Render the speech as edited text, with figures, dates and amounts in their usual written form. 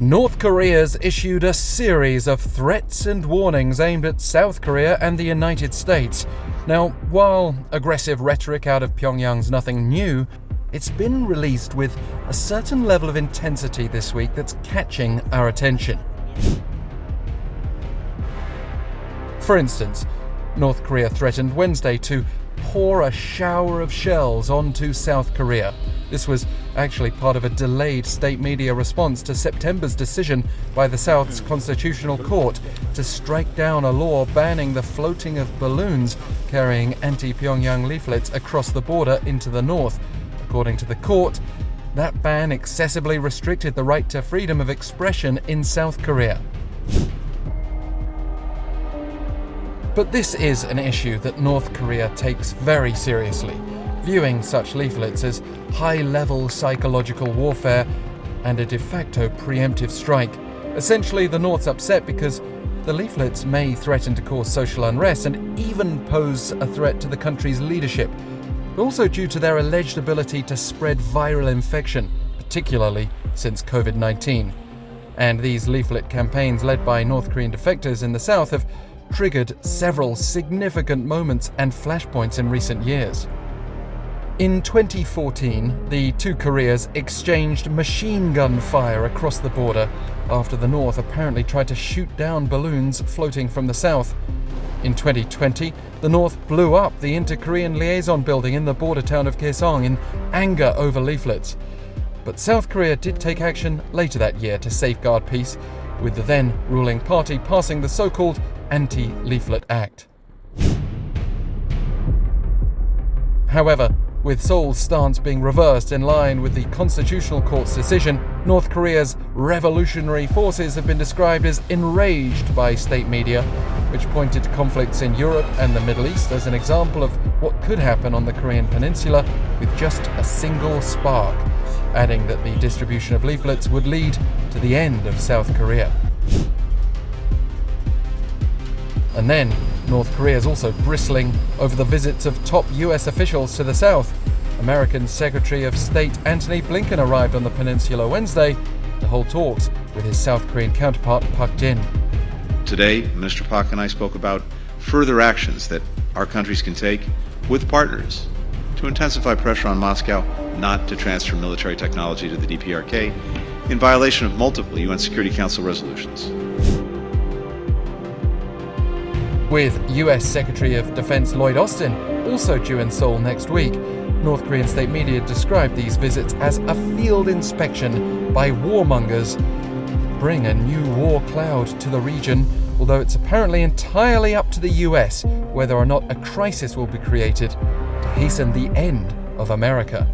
North Korea's issued a series of threats and warnings aimed at South Korea and the United States. Now, while aggressive rhetoric out of Pyongyang's nothing new, it's been released with a certain level of intensity this week that's catching our attention. For instance, North Korea threatened Wednesday to pour a shower of shells onto South Korea. This was actually part of a delayed state media response to September's decision by the South's Constitutional Court to strike down a law banning the floating of balloons carrying anti-Pyongyang leaflets across the border into the north. According to the court, that ban excessively restricted the right to freedom of expression in South Korea. But this is an issue that North Korea takes very seriously, viewing such leaflets as high-level psychological warfare and a de facto preemptive strike. Essentially, the North's upset because the leaflets may threaten to cause social unrest and even pose a threat to the country's leadership, but also due to their alleged ability to spread viral infection, particularly since COVID-19. And these leaflet campaigns led by North Korean-defectors in the South have triggered several significant moments and flashpoints in recent years. In 2014, the two Koreas exchanged machine gun fire across the border after the North apparently tried to shoot down balloons floating from the South. In 2020, the North blew up the Inter-Korean liaison building in the border town of Kaesong in anger over leaflets. But South Korea did take action later that year to safeguard peace, with the then ruling party passing the so-called Anti-Leaflet Act. However, with Seoul's stance being reversed in line with the Constitutional Court's decision, North Korea's revolutionary forces have been described as enraged by state media, which pointed to conflicts in Europe and the Middle East as an example of what could happen on the Korean peninsula with just a single spark, adding that the distribution of leaflets would lead to the end of South Korea. And then, North Korea is also bristling over the visits of top US officials to the South. American Secretary of State Antony-Blinken arrived on the peninsula Wednesday to hold talks with his South Korean counterpart Park-Jin. Today, Minister Park and I spoke about further actions that our countries can take with partners to intensify pressure on Moscow not to transfer military technology to the DPRK in violation of multiple UN Security Council resolutions. With US Secretary of Defense Lloyd-Austin also due in Seoul next week, North Korean state media described these visits as a field inspection by warmongers to bring a new war cloud to the region, although it's apparently entirely up to the US whether or not a crisis will be created to hasten the end of America.